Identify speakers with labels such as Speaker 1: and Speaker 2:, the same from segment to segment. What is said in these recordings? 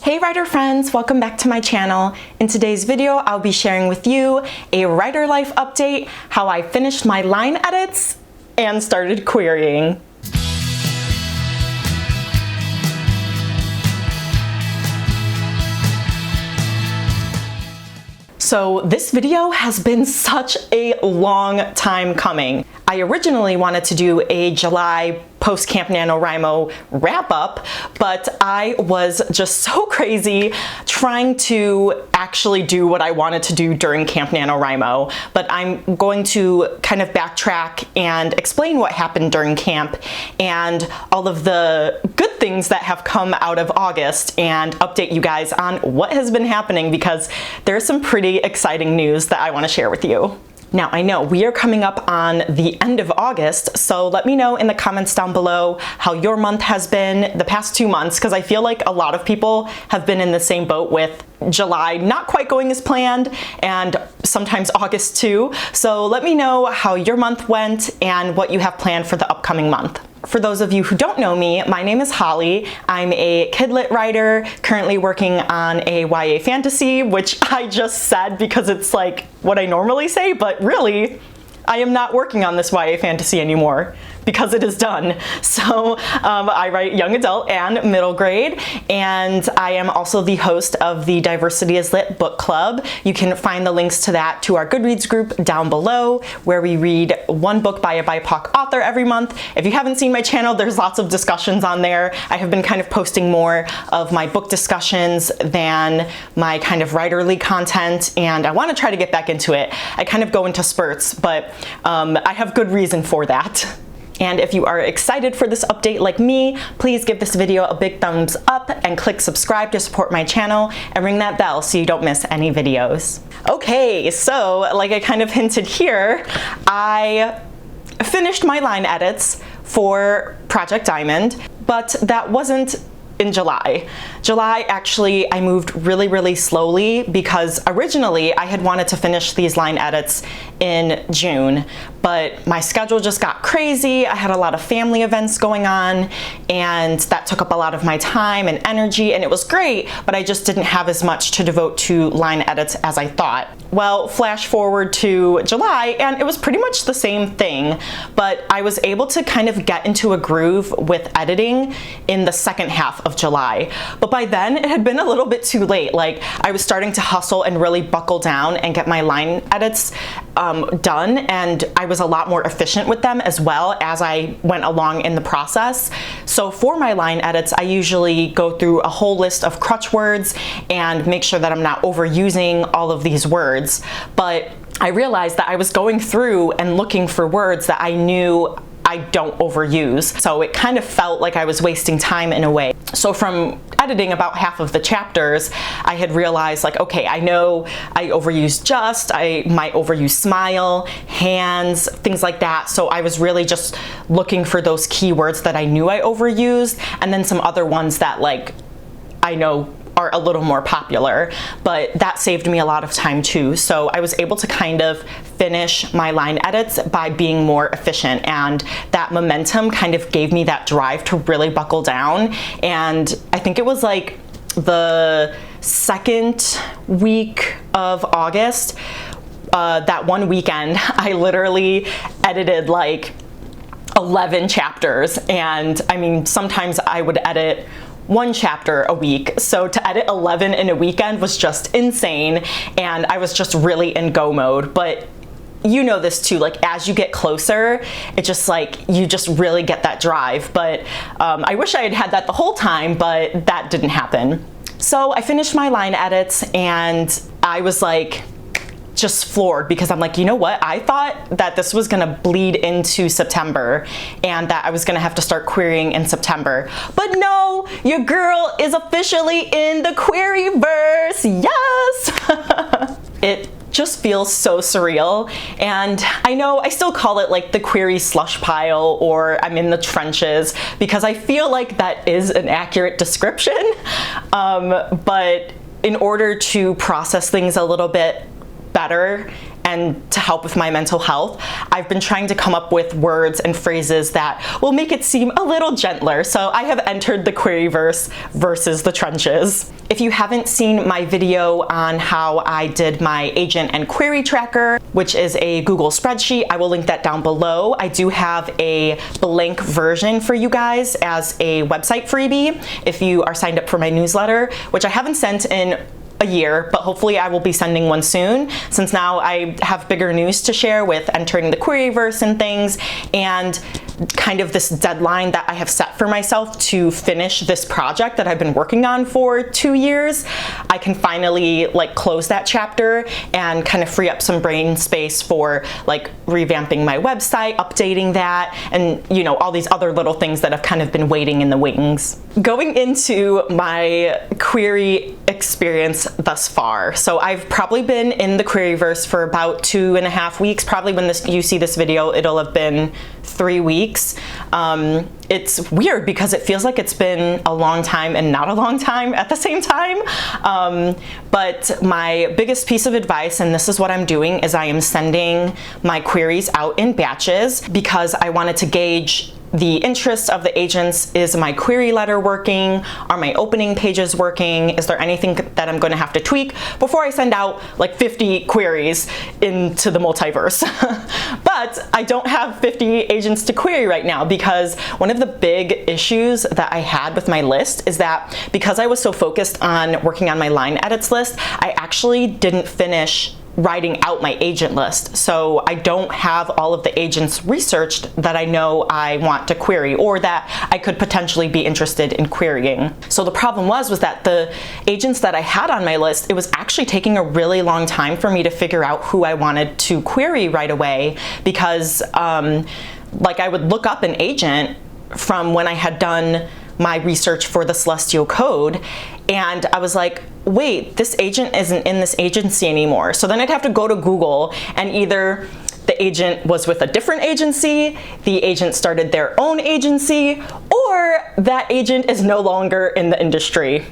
Speaker 1: Hey writer friends, welcome back to my channel. In today's video, I'll be sharing with you a writer life update, how I finished my line edits and started querying. So this video has been such a long time coming. I originally wanted to do a July post Camp NaNoWriMo wrap up, but I was just so crazy trying to actually do what I wanted to do during Camp NaNoWriMo. But I'm going to kind of backtrack and explain what happened during camp and all of the good things that have come out of August and update you guys on what has been happening, because there's some pretty exciting news that I want to share with you. Now, I know we are coming up on the end of August, so let me know in the comments down below how your month has been the past 2 months, because I feel like a lot of people have been in the same boat with July not quite going as planned, and sometimes August too. So let me know how your month went and what you have planned for the upcoming month. For those of you who don't know me, my name is Holly. I'm a kidlit writer, currently working on a YA fantasy, which I just said because it's like what I normally say, but really, I am not working on this YA fantasy anymore because it is done. So I write young adult and middle grade, and I am also the host of the Diversity is Lit book club. You can find the links to that to our Goodreads group down below, where we read one book by a BIPOC author every month. If you haven't seen my channel, there's lots of discussions on there. I have been kind of posting more of my book discussions than my kind of writerly content, and I want to try to get back into it. I kind of go into spurts, but I have good reason for that. And if you are excited for this update like me, please give this video a big thumbs up and click subscribe to support my channel and ring that bell so you don't miss any videos. Okay, so like I kind of hinted here, I finished my line edits for Project Diamond, but that wasn't in July. July, actually, I moved really slowly because originally I had wanted to finish these line edits in June, but my schedule just got crazy. I had a lot of family events going on, and that took up a lot of my time and energy, and it was great, but I just didn't have as much to devote to line edits as I thought. Well, flash forward to July, and it was pretty much the same thing, but I was able to kind of get into a groove with editing in the second half of July. But by then it had been a little bit too late. Like, I was starting to hustle and really buckle down and get my line edits done, and I was a lot more efficient with them as well as I went along in the process. So for my line edits, I usually go through a whole list of crutch words and make sure that I'm not overusing all of these words. But I realized that I was going through and looking for words that I knew I don't overuse. So it kind of felt like I was wasting time in a way. So from editing about half of the chapters, I had realized, like, okay, I know I overuse just, I might overuse smile, hands, things like that. So I was really just looking for those keywords that I knew I overused, and then some other ones that, like, I know are a little more popular, but that saved me a lot of time too. So I was able to kind of finish my line edits by being more efficient, and that momentum kind of gave me that drive to really buckle down. And I think it was like the second week of August, that one weekend, I literally edited like 11 chapters. And I mean, sometimes I would edit one chapter a week. So to edit 11 in a weekend was just insane, and I was just really in go mode. But you know this too, like as you get closer, it just like, you just really get that drive. But I wish I had had that the whole time, but that didn't happen. So I finished my line edits, and I was like, just floored, because I'm like, you know what? I thought that this was gonna bleed into September and that I was gonna have to start querying in September. But no, your girl is officially in the queryverse. Yes! It just feels so surreal. And I know I still call it like the query slush pile, or I'm in the trenches, because I feel like that is an accurate description. But in order to process things a little bit better and to help with my mental health, I've been trying to come up with words and phrases that will make it seem a little gentler. So I have entered the queryverse versus the trenches. If you haven't seen my video on how I did my agent and query tracker, which is a Google spreadsheet, I will link that down below. I do have a blank version for you guys as a website freebie if you are signed up for my newsletter, which I haven't sent in a year, but hopefully I will be sending one soon, since now I have bigger news to share with entering the queryverse and things, and kind of this deadline that I have set for myself to finish this project that I've been working on for 2 years. I can finally like close that chapter and kind of free up some brain space for like revamping my website, updating that, and you know, all these other little things that have kind of been waiting in the wings. Going into my query experience thus far. So I've probably been in the queryverse for about 2.5 weeks. Probably when you see this video, it'll have been 3 weeks. It's weird because it feels like it's been a long time and not a long time at the same time. But my biggest piece of advice, and this is what I'm doing, is I am sending my queries out in batches because I wanted to gauge the interest of the agents. Is my query letter working? Are my opening pages working? Is there anything that I'm going to have to tweak before I send out like 50 queries into the multiverse? But I don't have 50 agents to query right now because one of the big issues that I had with my list is that because I was so focused on working on my line edits list, I actually didn't finish writing out my agent list. So I don't have all of the agents researched that I know I want to query or that I could potentially be interested in querying. So the problem was that the agents that I had on my list, it was actually taking a really long time for me to figure out who I wanted to query right away because like I would look up an agent from when I had done my research for the Celestial Code, and I was like, wait, this agent isn't in this agency anymore. So then I'd have to go to Google, and either the agent was with a different agency, the agent started their own agency, or that agent is no longer in the industry.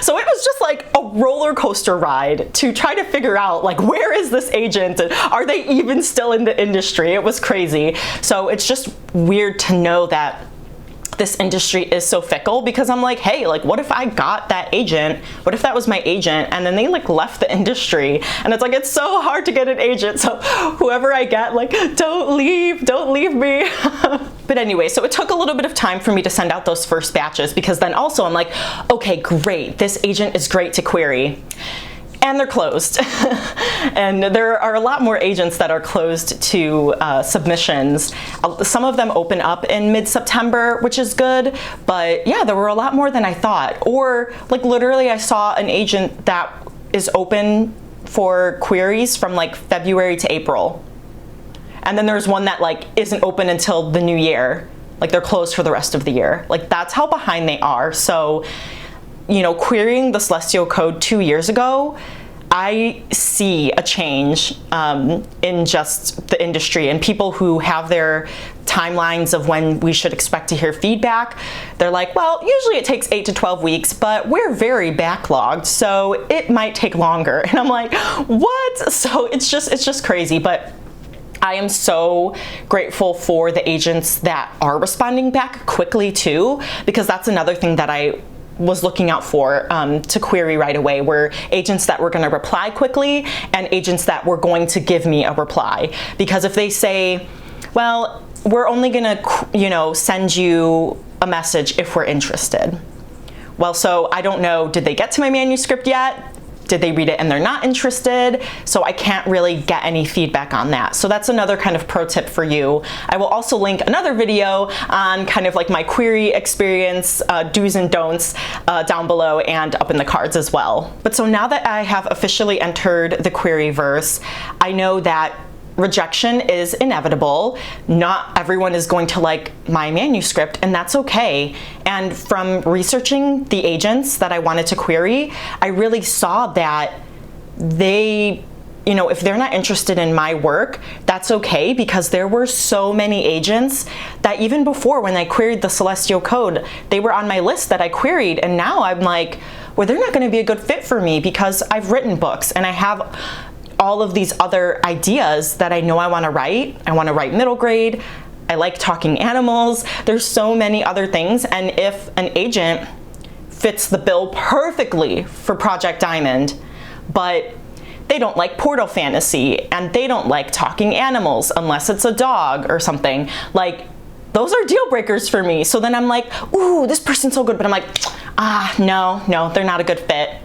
Speaker 1: So it was just like a roller coaster ride to try to figure out like, where is this agent and are they even still in the industry? It was crazy. So it's just weird to know that this industry is so fickle because I'm like, hey, like what if I got that agent? What if that was my agent and then they like left the industry? And it's like, it's so hard to get an agent. So whoever I get, like, don't leave me. But anyway, so it took a little bit of time for me to send out those first batches because then also I'm like, okay, great. This agent is great to query. And they're closed. And there are a lot more agents that are closed to submissions. Some of them open up in mid-September, which is good, but yeah, there were a lot more than I thought. Or like literally I saw an agent that is open for queries from like February to April. And then there's one that like isn't open until the new year. Like they're closed for the rest of the year. Like that's how behind they are. So you know, querying the Celestial Code 2 years ago, I see a change in just the industry and people who have their timelines of when we should expect to hear feedback. They're like, well, usually it takes 8 to 12 weeks, but we're very backlogged, so it might take longer. And I'm like, what? So it's just crazy. But I am so grateful for the agents that are responding back quickly too, because that's another thing that I was looking out for to query right away, were agents that were going to reply quickly and agents that were going to give me a reply. Because if they say, well, we're only going to, you know, send you a message if we're interested. Well, so I don't know, did they get to my manuscript yet? Did they read it and they're not interested? So I can't really get any feedback on that. So that's another kind of pro tip for you. I will also link another video on kind of like my query experience, do's and don'ts down below and up in the cards as well. But so now that I have officially entered the queryverse, I know that rejection is inevitable. Not everyone is going to like my manuscript, and that's okay. And from researching the agents that I wanted to query, I really saw that they, you know, if they're not interested in my work, that's okay, because there were so many agents that even before when I queried the Celestial Code, they were on my list that I queried, and now I'm like, well, they're not going to be a good fit for me because I've written books and I have all of these other ideas that I know I want to write. I want to write middle grade. I like talking animals. There's so many other things. And if an agent fits the bill perfectly for Project Diamond, but they don't like portal fantasy and they don't like talking animals unless it's a dog or something, like, those are deal breakers for me. So then I'm like, ooh, this person's so good, but I'm like, no, they're not a good fit.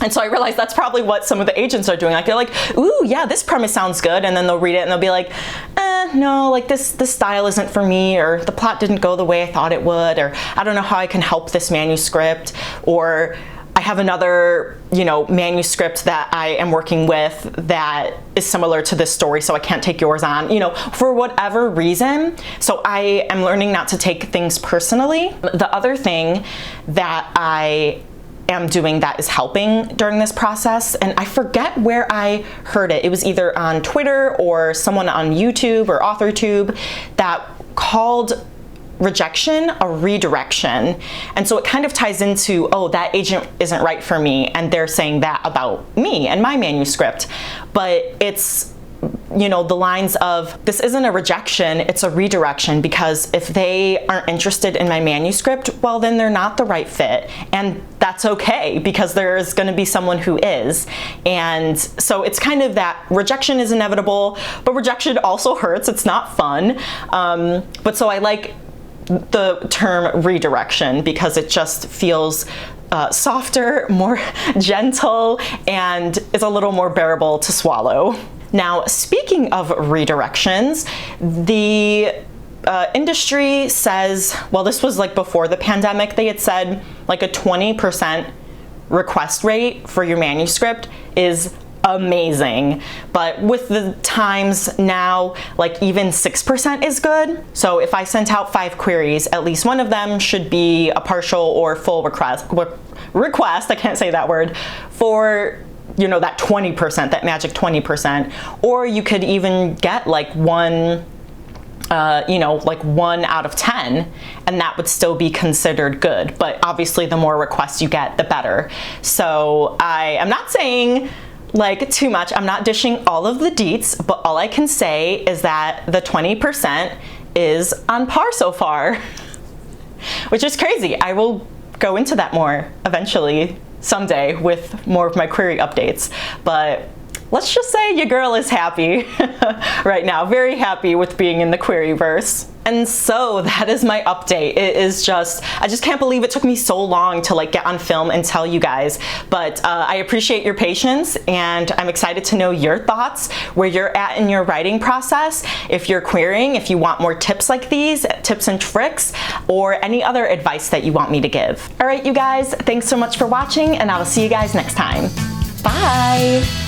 Speaker 1: And so I realized that's probably what some of the agents are doing. Like, they're like, ooh, yeah, this premise sounds good. And then they'll read it and they'll be like, no, like this style isn't for me, or the plot didn't go the way I thought it would, or I don't know how I can help this manuscript, or I have another, manuscript that I am working with that is similar to this story, so I can't take yours on, for whatever reason. So I am learning not to take things personally. The other thing that I am doing that is helping during this process, and I forget where I heard it. It was either on Twitter or someone on YouTube or AuthorTube that called rejection a redirection. And so it kind of ties into, oh, that agent isn't right for me, and they're saying that about me and my manuscript. But it's, the lines of, this isn't a rejection, it's a redirection, because if they aren't interested in my manuscript, well, then they're not the right fit. And that's okay, because there's going to be someone who is. And so it's kind of that rejection is inevitable, but rejection also hurts. It's not fun. But so I like the term redirection because it just feels softer, more gentle, and is a little more bearable to swallow. Now, speaking of redirections, the industry says, well, this was like before the pandemic, they had said like a 20% request rate for your manuscript is amazing. But with the times now, like even 6% is good. So if I sent out 5 queries, at least one of them should be a partial or full request, I can't say that word, for that 20%, that magic 20%. Or you could even get like one, like 1 out of 10, and that would still be considered good. But obviously the more requests you get, the better. So I am not saying like too much. I'm not dishing all of the deets, but all I can say is that the 20% is on par so far, which is crazy. I will go into that more eventually someday with more of my query updates, but let's just say your girl is happy right now, very happy with being in the queryverse. And so that is my update. It is just, I just can't believe it took me so long to like get on film and tell you guys, but I appreciate your patience, and I'm excited to know your thoughts, where you're at in your writing process, if you're querying, if you want more tips like these, tips and tricks, or any other advice that you want me to give. All right, you guys, thanks so much for watching, and I will see you guys next time. Bye.